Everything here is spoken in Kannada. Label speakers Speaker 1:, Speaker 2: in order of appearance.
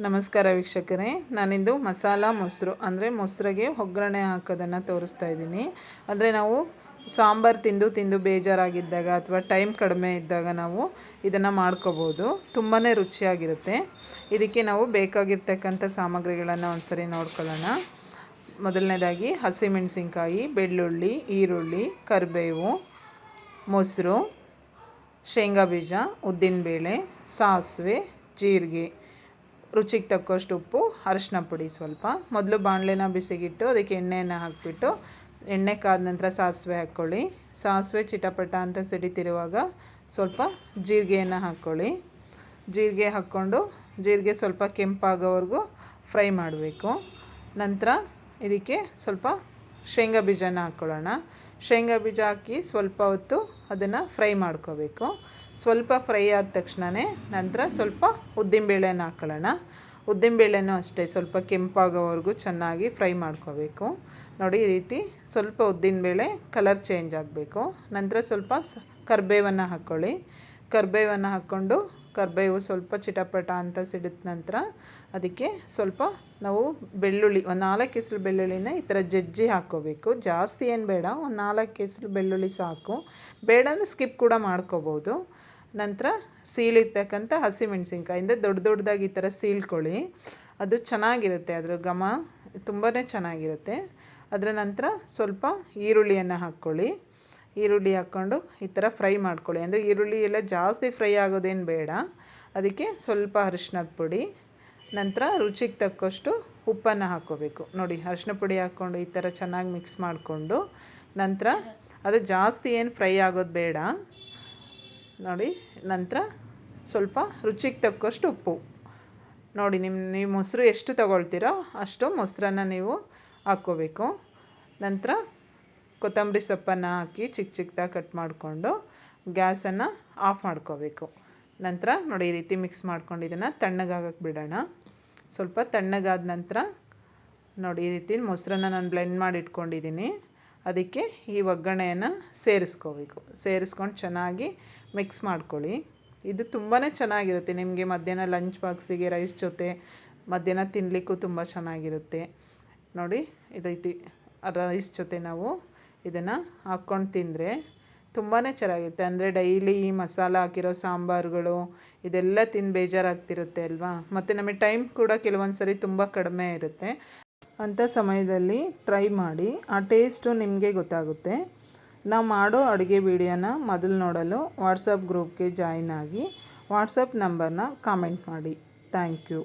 Speaker 1: ನಮಸ್ಕಾರ ವೀಕ್ಷಕರೇ, ನಾನಿಂದು ಮಸಾಲ ಮೊಸರು ಅಂದರೆ ಮೊಸರಿಗೆ ಒಗ್ಗರಣೆ ಹಾಕೋದನ್ನು ತೋರಿಸ್ತಾ ಇದ್ದೀನಿ. ಅಂದರೆ ನಾವು ಸಾಂಬಾರು ತಿಂದು ಬೇಜಾರಾಗಿದ್ದಾಗ ಅಥವಾ ಟೈಮ್ ಕಡಿಮೆ ಇದ್ದಾಗ ನಾವು ಇದನ್ನು ಮಾಡ್ಕೋಬೋದು. ತುಂಬಾ ರುಚಿಯಾಗಿರುತ್ತೆ. ಇದಕ್ಕೆ ನಾವು ಬೇಕಾಗಿರ್ತಕ್ಕಂಥ ಸಾಮಗ್ರಿಗಳನ್ನು ಒಂದ್ಸರಿ ನೋಡ್ಕೊಳ್ಳೋಣ. ಮೊದಲನೇದಾಗಿ ಹಸಿಮೆಣಸಿನ್ಕಾಯಿ, ಬೆಳ್ಳುಳ್ಳಿ, ಈರುಳ್ಳಿ, ಕರಿಬೇವು, ಮೊಸರು, ಶೇಂಗಾ ಬೀಜ, ಉದ್ದಿನಬೇಳೆ, ಸಾಸಿವೆ, ಜೀರಿಗೆ, ರುಚಿಗೆ ತಕ್ಕಷ್ಟು ಉಪ್ಪು, ಅರಿಶಿನ ಪುಡಿ ಸ್ವಲ್ಪ. ಮೊದಲು ಬಾಣಲೆನ ಬಿಸಿಗಿಟ್ಟು ಅದಕ್ಕೆ ಎಣ್ಣೆಯನ್ನು ಹಾಕಿಬಿಟ್ಟು ಎಣ್ಣೆ ಕಾದ ನಂತರ ಸಾಸಿವೆ ಹಾಕ್ಕೊಳ್ಳಿ. ಸಾಸಿವೆ ಚಿಟಪಟ ಅಂತ ಸಿಡಿತಿರುವಾಗ ಸ್ವಲ್ಪ ಜೀರಿಗೆಯನ್ನು ಹಾಕ್ಕೊಳ್ಳಿ. ಜೀರಿಗೆ ಹಾಕ್ಕೊಂಡು ಜೀರಿಗೆ ಸ್ವಲ್ಪ ಕೆಂಪಾಗೋವರೆಗೂ ಫ್ರೈ ಮಾಡಬೇಕು. ನಂತರ ಇದಕ್ಕೆ ಸ್ವಲ್ಪ ಶೇಂಗಾ ಬೀಜನ ಹಾಕ್ಕೊಳ್ಳೋಣ. ಶೇಂಗಾ ಬೀಜ ಹಾಕಿ ಸ್ವಲ್ಪ ಹೊತ್ತು ಅದನ್ನು ಫ್ರೈ ಮಾಡ್ಕೋಬೇಕು. ಸ್ವಲ್ಪ ಫ್ರೈ ಆದ ತಕ್ಷಣವೇ ನಂತರ ಸ್ವಲ್ಪ ಉದ್ದಿನಬೇಳೆನ ಹಾಕ್ಕೊಳ್ಳೋಣ. ಉದ್ದಿನಬೇಳೆನೂ ಅಷ್ಟೇ ಸ್ವಲ್ಪ ಕೆಂಪಾಗೋವರೆಗೂ ಚೆನ್ನಾಗಿ ಫ್ರೈ ಮಾಡ್ಕೋಬೇಕು. ನೋಡಿ, ಈ ರೀತಿ ಸ್ವಲ್ಪ ಉದ್ದಿನಬೇಳೆ ಕಲರ್ ಚೇಂಜ್ ಆಗಬೇಕು. ನಂತರ ಸ್ವಲ್ಪ ಕರಿಬೇವನ್ನು ಹಾಕ್ಕೊಳ್ಳಿ. ಕರಿಬೇವನ್ನು ಹಾಕ್ಕೊಂಡು ಕರಿಬೇವು ಸ್ವಲ್ಪ ಚಿಟಪಟ ಅಂತ ಸಿಡಿದ ನಂತರ ಅದಕ್ಕೆ ಸ್ವಲ್ಪ ನಾವು ಬೆಳ್ಳುಳ್ಳಿ, ಒಂದು 4 ಎಸಳು ಬೆಳ್ಳುಳ್ಳಿನ ಈ ಥರ ಜಜ್ಜಿ ಹಾಕ್ಕೋಬೇಕು. ಜಾಸ್ತಿ ಏನು ಬೇಡ, ಒಂದು 4 ಎಸಳು ಬೆಳ್ಳುಳ್ಳಿ ಸಾಕು. ಬೇಡ ಅಂದರೆ ಸ್ಕಿಪ್ ಕೂಡ ಮಾಡ್ಕೋಬೋದು. ನಂತರ ಸೀಳಿರ್ತಕ್ಕಂಥ ಹಸಿಮೆಣಸಿನ್ಕಾಯಿಂದ ದೊಡ್ಡದಾಗಿ ಈ ಥರ ಸೀಳ್ಕೊಳ್ಳಿ. ಅದು ಚೆನ್ನಾಗಿರುತ್ತೆ, ಅದರ ಘಮ ತುಂಬಾ ಚೆನ್ನಾಗಿರುತ್ತೆ. ಅದರ ನಂತರ ಸ್ವಲ್ಪ ಈರುಳ್ಳಿಯನ್ನು ಹಾಕ್ಕೊಳ್ಳಿ. ಈರುಳ್ಳಿ ಹಾಕ್ಕೊಂಡು ಈ ಥರ ಫ್ರೈ ಮಾಡ್ಕೊಳ್ಳಿ. ಅಂದರೆ ಈರುಳ್ಳಿ ಎಲ್ಲ ಜಾಸ್ತಿ ಫ್ರೈ ಆಗೋದೇನು ಬೇಡ. ಅದಕ್ಕೆ ಸ್ವಲ್ಪ ಅರಿಶಿನದ ಪುಡಿ, ನಂತರ ರುಚಿಗೆ ತಕ್ಕಷ್ಟು ಉಪ್ಪನ್ನು ಹಾಕ್ಕೋಬೇಕು. ನೋಡಿ, ಅರಿಶಿನ ಪುಡಿ ಹಾಕ್ಕೊಂಡು ಈ ಥರ ಚೆನ್ನಾಗಿ ಮಿಕ್ಸ್ ಮಾಡಿಕೊಂಡು ನಂತರ ಅದು ಜಾಸ್ತಿ ಏನು ಫ್ರೈ ಆಗೋದು ಬೇಡ. ನೋಡಿ, ನಂತರ ಸ್ವಲ್ಪ ರುಚಿಗೆ ತಕ್ಕಷ್ಟು ಉಪ್ಪು. ನೋಡಿ, ನೀವು ಮೊಸರು ಎಷ್ಟು ತೊಗೊಳ್ತೀರೋ ಅಷ್ಟು ಮೊಸರನ್ನು ನೀವು ಹಾಕ್ಕೋಬೇಕು. ನಂತರ ಕೊತ್ತಂಬರಿ ಸೊಪ್ಪನ್ನು ಹಾಕಿ ಚಿಕ್ಕದಾಗಿ ಕಟ್ ಮಾಡಿಕೊಂಡು ಗ್ಯಾಸನ್ನು ಆಫ್ ಮಾಡ್ಕೋಬೇಕು. ನಂತರ ನೋಡಿ, ಈ ರೀತಿ ಮಿಕ್ಸ್ ಮಾಡ್ಕೊಂಡು ಇದನ್ನು ತಣ್ಣಗಾಗಕ್ಕೆ ಬಿಡೋಣ. ಸ್ವಲ್ಪ ತಣ್ಣಗಾದ ನಂತರ ನೋಡಿ, ಈ ರೀತಿ ಮೊಸರನ್ನು ನಾನು ಬ್ಲೆಂಡ್ ಮಾಡಿ ಇಟ್ಕೊಂಡಿದ್ದೀನಿ. ಅದಕ್ಕೆ ಈ ಒಗ್ಗರಣೆಯನ್ನು ಸೇರಿಸ್ಕೋಬೇಕು. ಸೇರಿಸ್ಕೊಂಡು ಚೆನ್ನಾಗಿ ಮಿಕ್ಸ್ ಮಾಡ್ಕೊಳ್ಳಿ. ಇದು ತುಂಬಾ ಚೆನ್ನಾಗಿರುತ್ತೆ. ನಿಮಗೆ ಮಧ್ಯಾಹ್ನ ಲಂಚ್ ಬಾಕ್ಸಿಗೆ ರೈಸ್ ಜೊತೆ ಮಧ್ಯಾಹ್ನ ತಿನ್ನಲಿಕ್ಕೂ ತುಂಬ ಚೆನ್ನಾಗಿರುತ್ತೆ. ನೋಡಿ, ಈ ರೀತಿ ರೈಸ್ ಜೊತೆ ನಾವು ಇದನ್ನು ಹಾಕ್ಕೊಂಡು ತಿಂದರೆ ತುಂಬಾ ಚೆನ್ನಾಗಿರುತ್ತೆ. ಅಂದರೆ ಡೈಲಿ ಈ ಮಸಾಲ ಹಾಕಿರೋ ಸಾಂಬಾರುಗಳು ಇದೆಲ್ಲ ತಿಂದು ಬೇಜಾರಾಗ್ತಿರುತ್ತೆ ಅಲ್ವಾ. ಮತ್ತು ನಮಗೆ ಟೈಮ್ ಕೂಡ ಕೆಲವೊಂದು ಸರಿ ತುಂಬ ಕಡಿಮೆ ಇರುತ್ತೆ. ಅಂಥ ಸಮಯದಲ್ಲಿ ಟ್ರೈ ಮಾಡಿ, ಆ ಟೇಸ್ಟು ನಿಮಗೆ ಗೊತ್ತಾಗುತ್ತೆ. ನಾವು ಮಾಡೋ ಅಡುಗೆ ವಿಡಿಯೋನ ಮೊದಲು ನೋಡಲು ವಾಟ್ಸಪ್ ಗ್ರೂಪ್ಗೆ ಜಾಯಿನ್ ಆಗಿ ವಾಟ್ಸಪ್ ನಂಬರ್ನ ಕಾಮೆಂಟ್ ಮಾಡಿ. Thank you.